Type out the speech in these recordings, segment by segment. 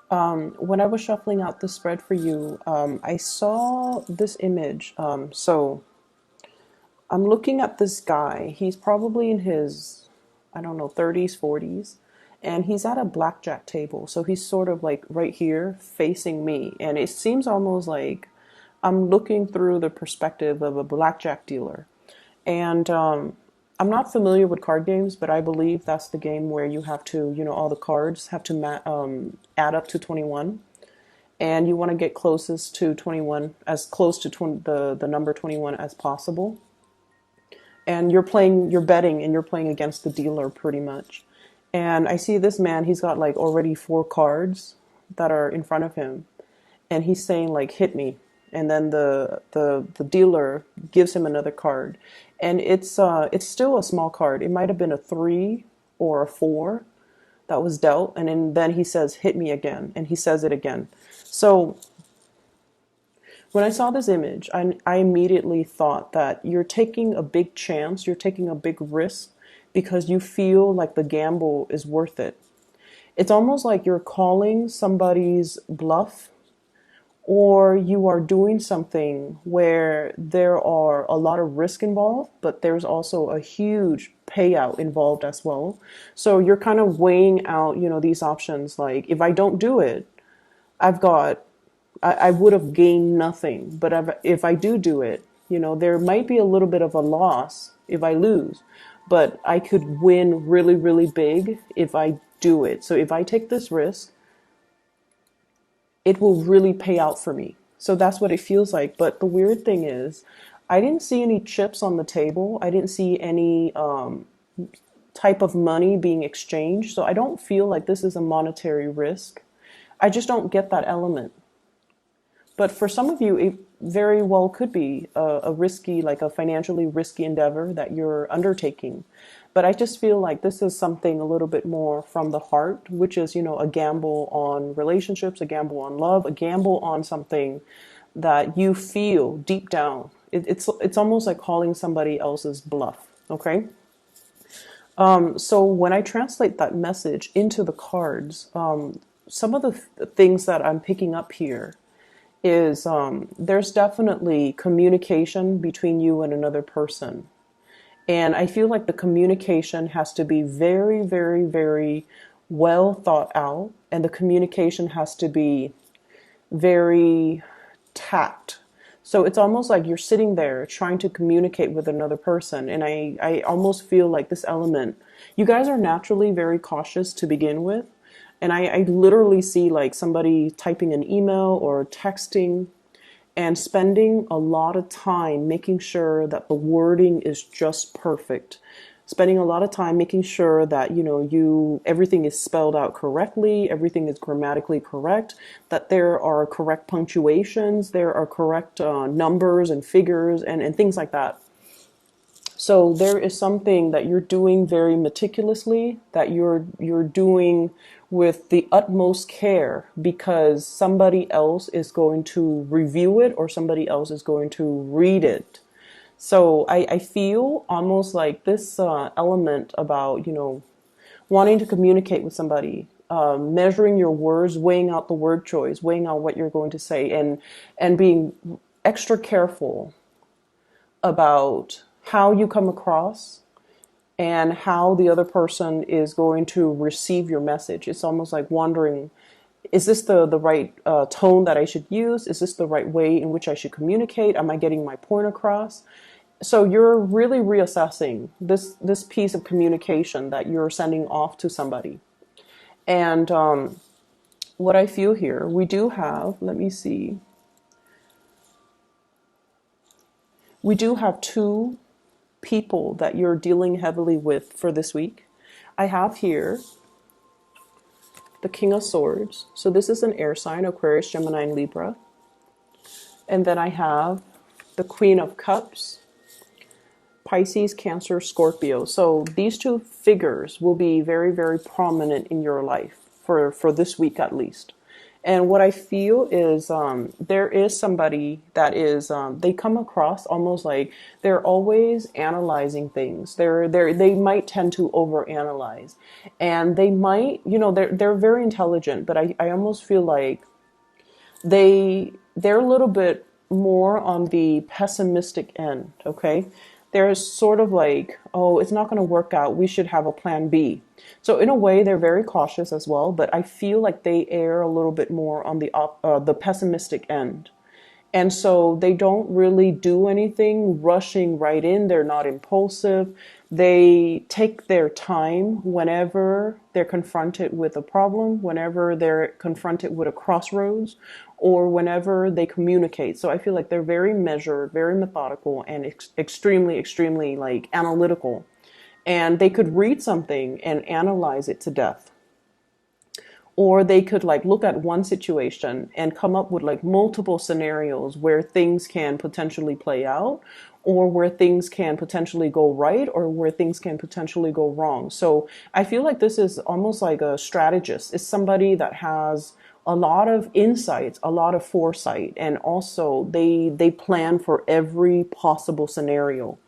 When I was shuffling out the spread for you, I saw this image. So I'm looking at this guy. He's probably in his, I don't know, 30s, 40s, and he's at a blackjack table. So he's sort of like right here facing me. And it seems almost like I'm looking through the perspective of a blackjack dealer. And I'm not familiar with card games, but I believe that's the game where you have to, all the cards have to add up to 21. And you want to get closest to 21, as close to the number 21 as possible. And you're betting, and you're playing against the dealer pretty much. And I see this man, he's got like already four cards that are in front of him. And he's saying like, hit me. And then the dealer gives him another card. And it's still a small card. It might have been a 3 or a 4 that was dealt. And then he says, hit me again. And he says it again. So when I saw this image, I immediately thought that you're taking a big chance, you're taking a big risk because you feel like the gamble is worth it. It's almost like you're calling somebody's bluff, or you are doing something where there are a lot of risk involved, but there's also a huge payout involved as well. So you're kind of weighing out, these options. Like, if I don't do it, I've got I would have gained nothing. But if I do it, there might be a little bit of a loss if I lose, but I could win really, really big if I do it. So if I take this risk, it will really pay out for me. So that's what it feels like. But the weird thing is, I didn't see any chips on the table. I didn't see any type of money being exchanged. So I don't feel like this is a monetary risk. I just don't get that element. But for some of you, it very well could be a risky, like a financially risky endeavor that you're undertaking. But I just feel like this is something a little bit more from the heart, which is, a gamble on relationships, a gamble on love, a gamble on something that you feel deep down. It's almost like calling somebody else's bluff. Okay. So when I translate that message into the cards, some of the things that I'm picking up here is there's definitely communication between you and another person. And I feel like the communication has to be very, very, very well thought out. And the communication has to be very tact. So it's almost like you're sitting there trying to communicate with another person. And I almost feel like this element, you guys are naturally very cautious to begin with. And I literally see like somebody typing an email or texting and spending a lot of time making sure that the wording is just perfect. Spending a lot of time making sure that, everything is spelled out correctly, everything is grammatically correct, that there are correct punctuations, there are correct numbers and figures and things like that. So there is something that you're doing very meticulously, that you're doing with the utmost care because somebody else is going to review it or somebody else is going to read it. So I feel almost like this element about, wanting to communicate with somebody, measuring your words, weighing out the word choice, weighing out what you're going to say, and being extra careful about how you come across and how the other person is going to receive your message. It's almost like wondering, is this the right tone that I should use? Is this the right way in which I should communicate? Am I getting my point across? So you're really reassessing this piece of communication that you're sending off to somebody. And what I feel here, we do have, let me see, we do have two people that you're dealing heavily with for this week. I have here the King of Swords. So this is an air sign, Aquarius, Gemini, and Libra. And then I have the Queen of Cups, Pisces, Cancer, Scorpio. So these two figures will be very, very prominent in your life for this week at least. And what I feel is there is somebody that is they come across almost like they're always analyzing things. They might tend to overanalyze, and they might, they're very intelligent, but I almost feel like they're a little bit more on the pessimistic end, okay? They're sort of like, oh, it's not going to work out. We should have a plan B. So in a way, they're very cautious as well, but I feel like they err a little bit more on the pessimistic end. And so they don't really do anything rushing right in. They're not impulsive. They take their time whenever they're confronted with a problem, whenever they're confronted with a crossroads, or whenever they communicate. So I feel like they're very measured, very methodical, and extremely, extremely like analytical. And they could read something and analyze it to death, or they could like look at one situation and come up with like multiple scenarios where things can potentially play out, or where things can potentially go right, or where things can potentially go wrong. So I feel like this is almost like a strategist. It's somebody that has a lot of insights, a lot of foresight, and also they plan for every possible scenario.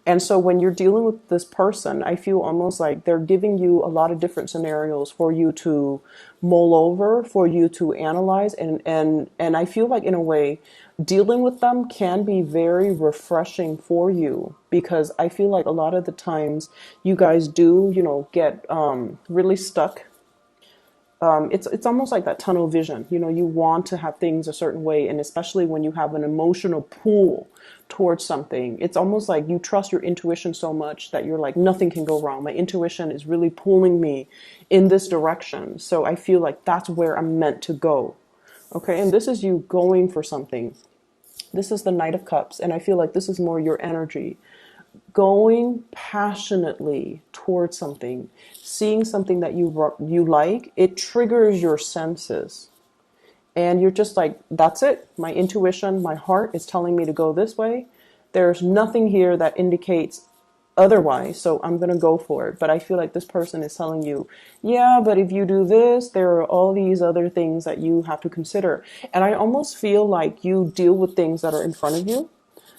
And so when you're dealing with this person, I feel almost like they're giving you a lot of different scenarios for you to mull over, for you to analyze. And I feel like in a way, dealing with them can be very refreshing for you, because I feel like a lot of the times you guys do, get really stuck. It's almost like that tunnel vision. You want to have things a certain way, and especially when you have an emotional pull towards something, it's almost like you trust your intuition so much that you're like, nothing can go wrong. My intuition is really pulling me in this direction. So I feel like that's where I'm meant to go. Okay, and this is you going for something. This is the Knight of Cups, and I feel like this is more your energy going passionately towards something, seeing something that you like. It triggers your senses, and you're just like, that's it. My intuition, my heart is telling me to go this way. There's nothing here that indicates otherwise, so I'm going to go for it. But I feel like this person is telling you, yeah, but if you do this, there are all these other things that you have to consider. And I almost feel like you deal with things that are in front of you,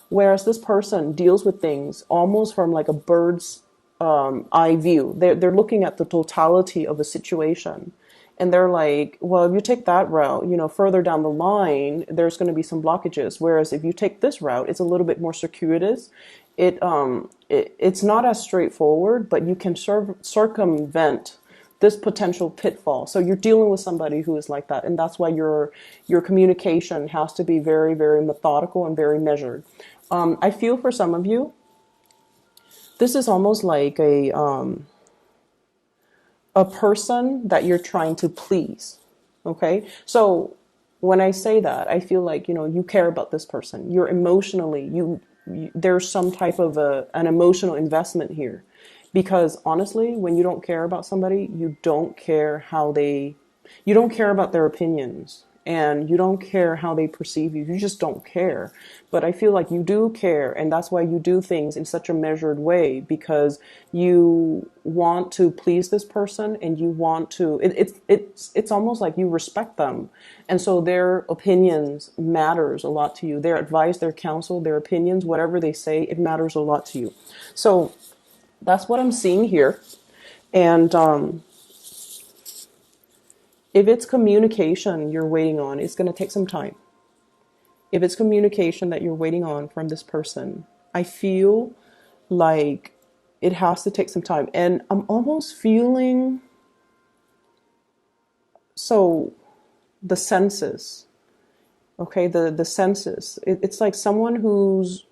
whereas this person deals with things almost from like a bird's eye view. They're looking at the totality of a situation. And they're like, well, if you take that route, further down the line, there's going to be some blockages. Whereas if you take this route, it's a little bit more circuitous. It's not as straightforward, but you can circumvent this potential pitfall. So you're dealing with somebody who is like that. And that's why your communication has to be very, very methodical and very measured. I feel for some of you, this is almost like a person that you're trying to please. Okay. So when I say that, I feel like, you care about this person. You're emotionally, there's some type of an emotional investment here. Because honestly, when you don't care about somebody, you don't care you don't care about their opinions, and you don't care how they perceive you. You just don't care. But I feel like you do care, and that's why you do things in such a measured way, because you want to please this person, and you want to, it's almost like you respect them. And so their opinions matters a lot to you. Their advice, their counsel, their opinions, whatever they say, it matters a lot to you. So that's what I'm seeing here. And if it's communication you're waiting on, it's going to take some time. If it's communication that you're waiting on from this person, I feel like it has to take some time. And I'm almost feeling, so the senses, okay, the senses. It's like someone who's,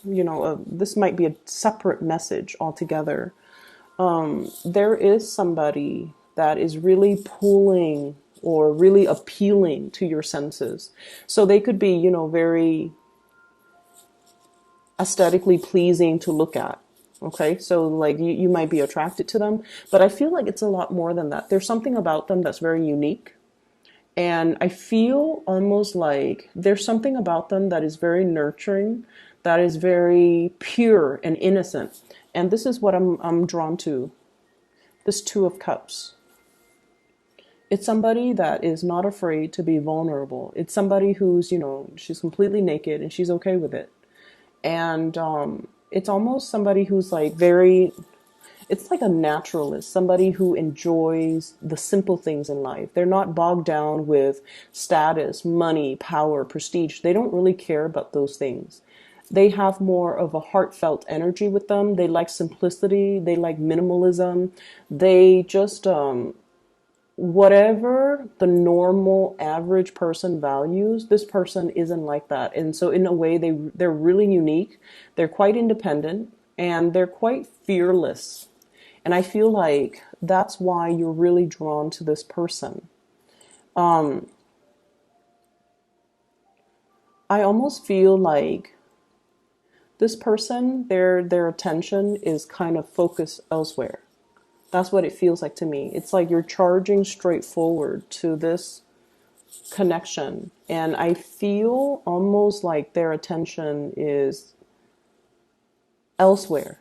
this might be a separate message altogether. There is somebody that is really pulling or really appealing to your senses. So they could be, very aesthetically pleasing to look at. Okay, so like you might be attracted to them, but I feel like it's a lot more than that. There's something about them that's very unique. And I feel almost like there's something about them that is very nurturing, that is very pure and innocent. And this is what I'm drawn to. This Two of Cups. It's somebody that is not afraid to be vulnerable. It's somebody who's, she's completely naked and she's okay with it. And it's almost somebody who's like very, it's like a naturalist, somebody who enjoys the simple things in life. They're not bogged down with status, money, power, prestige. They don't really care about those things. They have more of a heartfelt energy with them. They like simplicity. They like minimalism. They just, whatever the normal average person values, this person isn't like that. And so in a way, they're really unique. They're quite independent and they're quite fearless. And I feel like that's why you're really drawn to this person. Um, I almost feel like this person, their attention is kind of focused elsewhere. That's what it feels like to me. It's like you're charging straight forward to this connection. And I feel almost like their attention is elsewhere.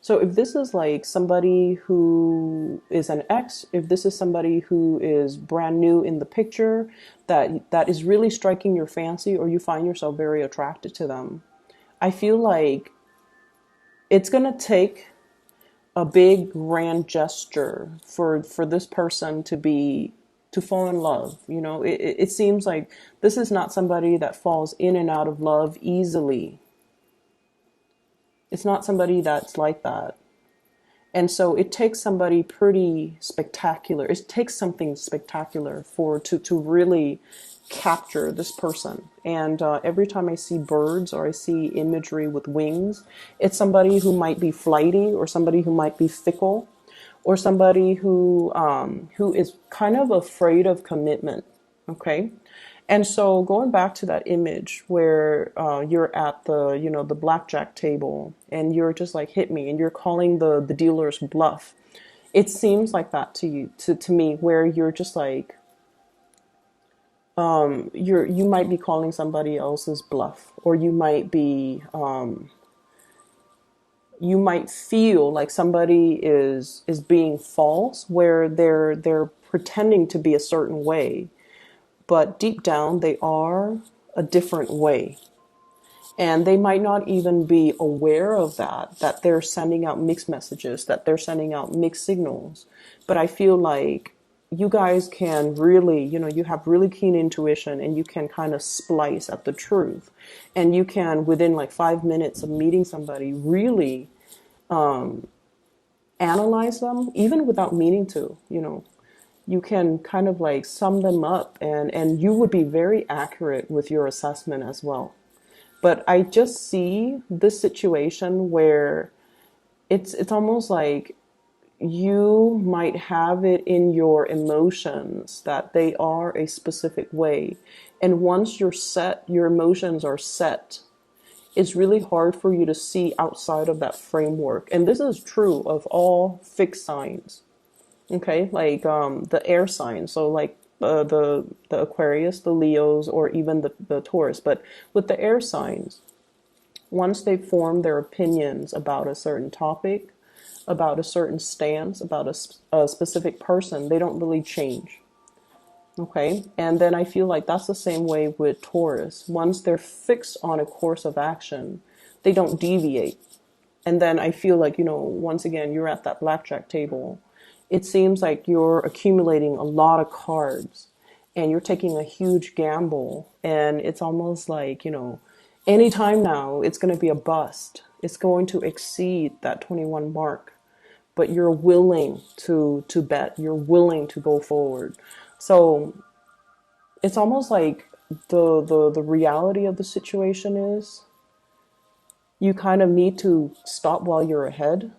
So if this is like somebody who is an ex, if this is somebody who is brand new in the picture, that is really striking your fancy, or you find yourself very attracted to them, I feel like it's going to take a big grand gesture for this person to fall in love. It seems like this is not somebody that falls in and out of love easily. It's not somebody that's like that. And so it takes somebody pretty spectacular. It takes something spectacular to really capture this person. And every time I see birds or I see imagery with wings, it's somebody who might be flighty, or somebody who might be fickle, or somebody who is kind of afraid of commitment. Okay. And so going back to that image where you're at the blackjack table and you're just like, hit me, and you're calling the dealer's bluff. It seems like that to you, to me, where you're just like, you might be calling somebody else's bluff, or you might feel like somebody is being false, where they're pretending to be a certain way, but deep down they are a different way. And they might not even be aware of that they're sending out mixed messages, that they're sending out mixed signals. But I feel like you guys can really, you have really keen intuition, and you can kind of splice at the truth. And you can, within like 5 minutes of meeting somebody, really analyze them, even without meaning to. You can kind of like sum them up, and you would be very accurate with your assessment as well. But I just see this situation where it's almost like you might have it in your emotions that they are a specific way. And once your emotions are set, it's really hard for you to see outside of that framework. And this is true of all fixed signs. Okay, like the air signs, so like the Aquarius, the Leos, or even the Taurus. But with the air signs, once they form their opinions about a certain topic, about a certain stance, about a specific person, they don't really change. Okay, and then I feel like that's the same way with Taurus. Once they're fixed on a course of action, they don't deviate. And then I feel like, once again, you're at that blackjack table. It seems like you're accumulating a lot of cards and you're taking a huge gamble. And it's almost like, anytime now it's going to be a bust. It's going to exceed that 21 mark. But you're willing to bet. You're willing to go forward. So it's almost like the reality of the situation is you kind of need to stop while you're ahead.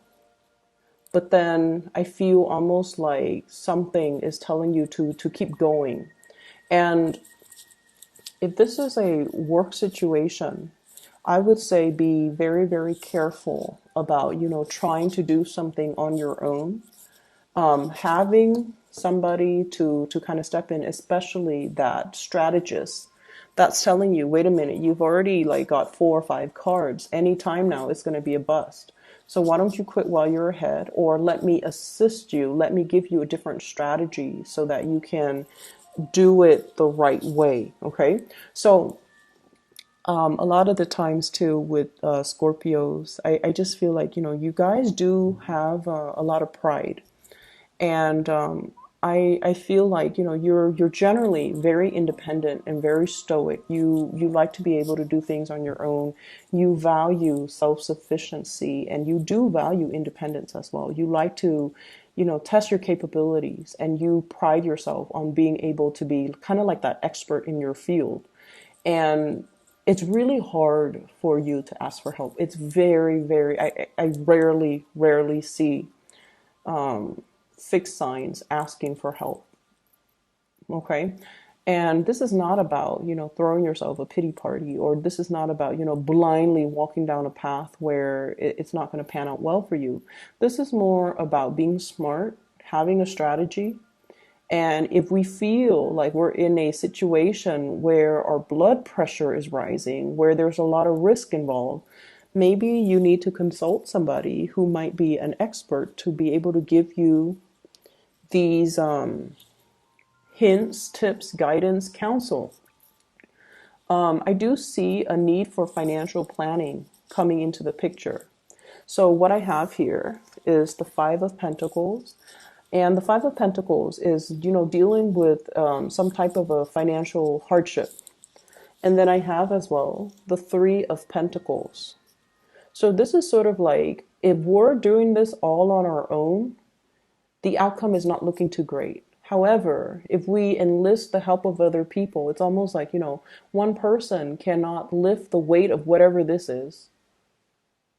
But then I feel almost like something is telling you to keep going. And if this is a work situation, I would say be very, very careful about, trying to do something on your own. Having somebody to kind of step in, especially that strategist that's telling you, wait a minute, you've already like got 4 or 5 cards. Anytime now it's going to be a bust. So why don't you quit while you're ahead, or let me assist you, let me give you a different strategy so that you can do it the right way. Okay. So a lot of the times too with Scorpios, I just feel like, you guys do have a lot of pride. And I feel like, you're generally very independent and very stoic. You like to be able to do things on your own. You value self-sufficiency, and you do value independence as well. You like to, test your capabilities, and you pride yourself on being able to be kind of like that expert in your field. And it's really hard for you to ask for help. It's very, very, I rarely see fixed signs asking for help. Okay. And this is not about, throwing yourself a pity party, or this is not about, blindly walking down a path where it's not going to pan out well for you. This is more about being smart, having a strategy. And if we feel like we're in a situation where our blood pressure is rising, where there's a lot of risk involved, maybe you need to consult somebody who might be an expert to be able to give you these hints, tips, guidance, counsel. I do see a need for financial planning coming into the picture. So what I have here is the Five of Pentacles. And the Five of Pentacles is, dealing with some type of a financial hardship. And then I have as well the Three of Pentacles. So this is sort of like, if we're doing this all on our own, the outcome is not looking too great. However, if we enlist the help of other people, it's almost like, one person cannot lift the weight of whatever this is.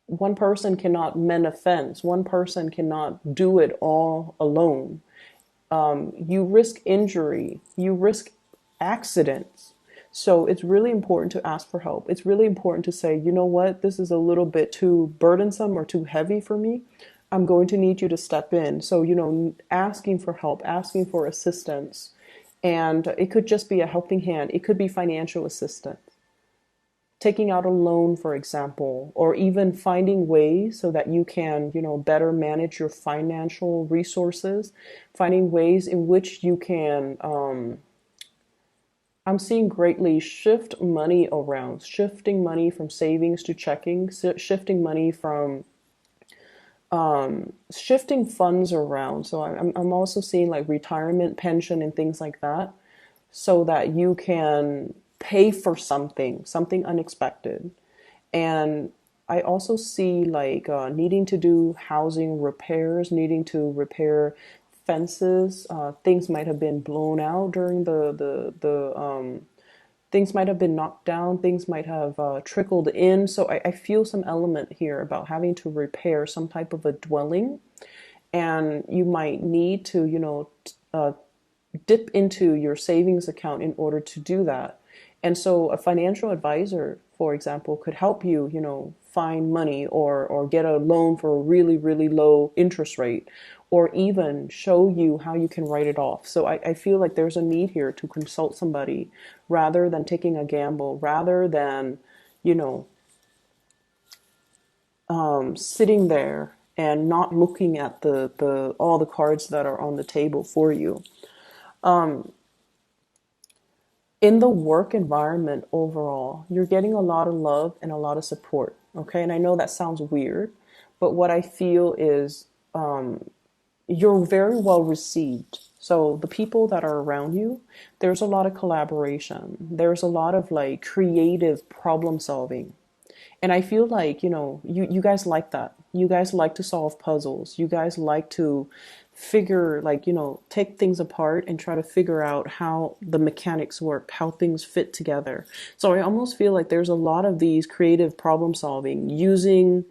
One person cannot mend a fence. One person cannot do it all alone. You risk injury. You risk accidents. So it's really important to ask for help. It's really important to say, you know what, this is a little bit too burdensome or too heavy for me. I'm going to need you to step in. So, asking for help, asking for assistance. And it could just be a helping hand. It could be financial assistance. Taking out a loan, for example, or even finding ways so that you can, better manage your financial resources, finding ways in which you can, I'm seeing greatly shift money around, shifting money from savings to checking, shifting money from shifting funds around. So I'm also seeing like retirement pension and things like that, so that you can pay for something unexpected. And I also see like needing to do housing repairs, needing to repair fences. Things might have been blown out during the things might have been knocked down, things might have trickled in. So I feel some element here about having to repair some type of a dwelling. And you might need to, dip into your savings account in order to do that. And so a financial advisor, for example, could help you, find money, or get a loan for a really, really low interest rate, or even show you how you can write it off. So I feel like there's a need here to consult somebody rather than taking a gamble, rather than, sitting there and not looking at the all the cards that are on the table for you. In the work environment overall, you're getting a lot of love and a lot of support. Okay. And I know that sounds weird, but what I feel is you're very well received. So the people that are around you, there's a lot of collaboration. There's a lot of like creative problem solving. And I feel like, you guys like that. You guys like to solve puzzles. You guys like to figure, like, take things apart and try to figure out how the mechanics work, how things fit together. So I almost feel like there's a lot of these creative problem solving, using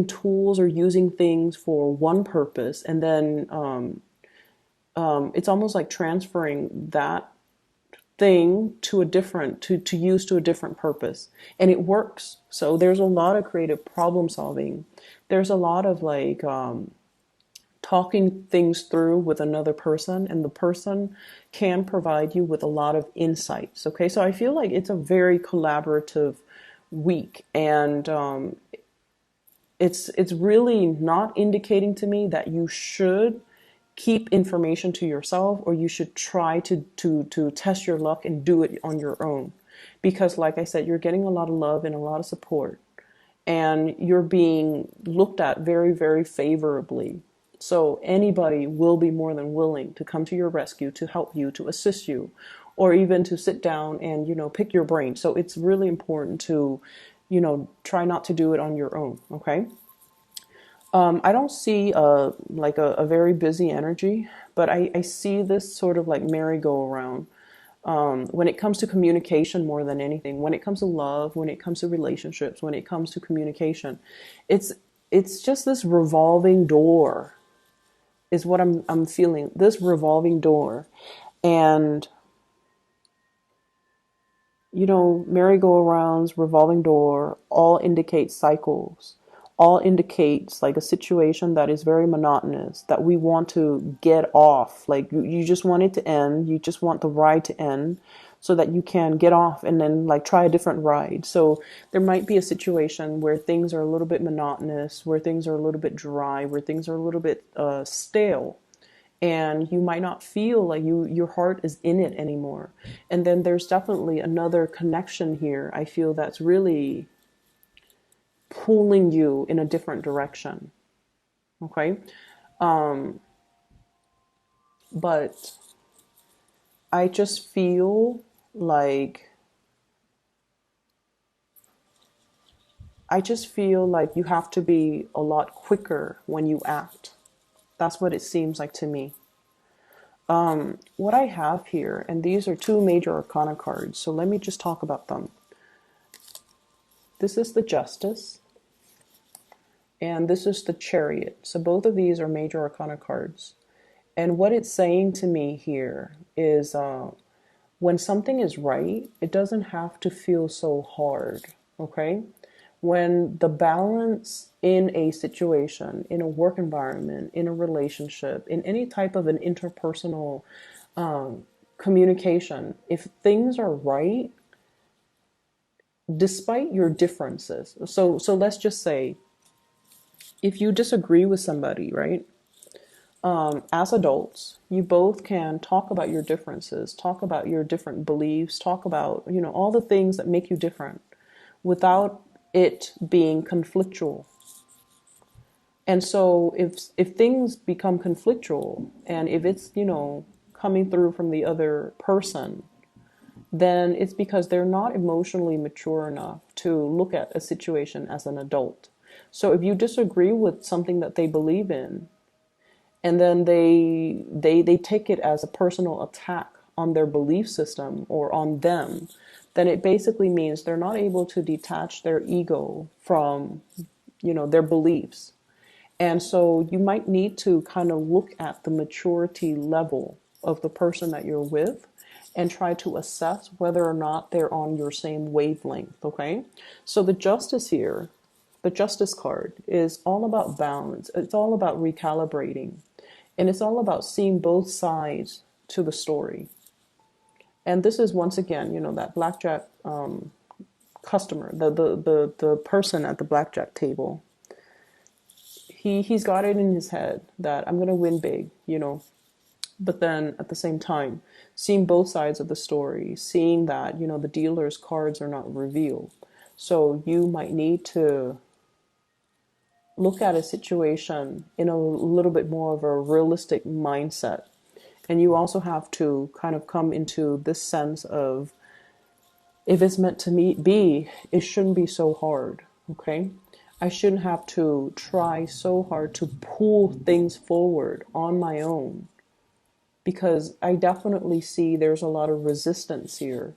tools or using things for one purpose. And then it's almost like transferring that thing to a different to use to a different purpose, and it works. So there's a lot of creative problem solving. There's a lot of like talking things through with another person, and the person can provide you with a lot of insights. Okay, so I feel like it's a very collaborative week, and it's really not indicating to me that you should keep information to yourself, or you should try to test your luck and do it on your own. Because like I said, you're getting a lot of love and a lot of support, and you're being looked at very, very favorably. So anybody will be more than willing to come to your rescue, to help you, to assist you, or even to sit down and, pick your brain. So it's really important to, try not to do it on your own. Okay. I don't see a very busy energy, but I see this sort of like merry-go-round. When it comes to communication, more than anything, when it comes to love, when it comes to relationships, when it comes to communication, it's it's just this revolving door is what I'm feeling. This revolving door, and merry-go-rounds, revolving door, all indicate cycles. All indicates like a situation that is very monotonous, that we want to get off. Like you just want it to end. You just want the ride to end so that you can get off and then like try a different ride. So there might be a situation where things are a little bit monotonous, where things are a little bit dry, where things are a little bit stale, and you might not feel like your heart is in it anymore. And then there's definitely another connection here, I feel, that's really pulling you in a different direction. Okay. But I just feel like you have to be a lot quicker when you act. That's what it seems like to me. What I have here, and these are two major arcana cards, so let me just talk about them. This is the Justice, and this is the Chariot. So both of these are major arcana cards. And what it's saying to me here is when something is right, it doesn't have to feel so hard, okay? When the balance in a situation, in a work environment, in a relationship, in any type of an interpersonal communication, if things are right, despite your differences. So let's just say, if you disagree with somebody, right? As adults, you both can talk about your differences, talk about your different beliefs, talk about, all the things that make you different without it being conflictual. And so if things become conflictual, and if it's, coming through from the other person, then it's because they're not emotionally mature enough to look at a situation as an adult. So if you disagree with something that they believe in, and then they take it as a personal attack on their belief system or on them, then it basically means they're not able to detach their ego from, their beliefs. And so you might need to kind of look at the maturity level of the person that you're with and try to assess whether or not they're on your same wavelength, okay? So the Justice here, the Justice card, is all about balance. It's all about recalibrating. And it's all about seeing both sides to the story. And this is, once again, that blackjack customer, the person at the blackjack table. He's got it in his head that I'm going to win big, But then at the same time, seeing both sides of the story, seeing that, the dealer's cards are not revealed. So you might need to look at a situation in a little bit more of a realistic mindset. And you also have to kind of come into this sense of, if it's meant to be, it shouldn't be so hard, okay? I shouldn't have to try so hard to pull things forward on my own, because I definitely see there's a lot of resistance here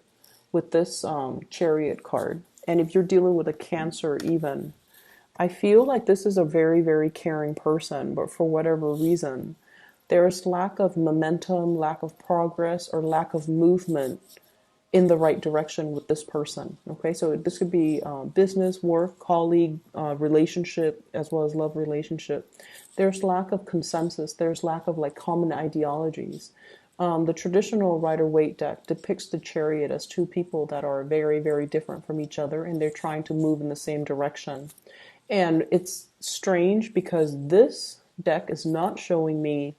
with this Chariot card. And if you're dealing with a Cancer even, I feel like this is a very, very caring person, but for whatever reason, there's lack of momentum, lack of progress, or lack of movement in the right direction with this person. Okay, so this could be business, work, colleague, relationship, as well as love relationship. There's lack of consensus. There's lack of like common ideologies. The traditional Rider-Waite deck depicts the Chariot as two people that are very, very different from each other, and they're trying to move in the same direction. And it's strange because this deck is not showing me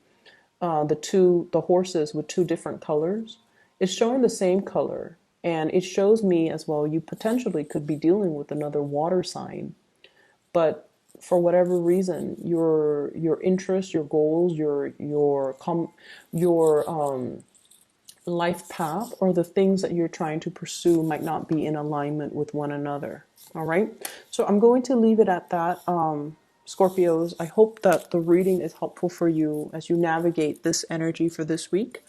the horses with two different colors. It's showing the same color, and it shows me as well you potentially could be dealing with another water sign, but for whatever reason, your interests, your goals, your life path, or the things that you're trying to pursue might not be in alignment with one another. All right. So I'm going to leave it at that. Scorpios, I hope that the reading is helpful for you as you navigate this energy for this week.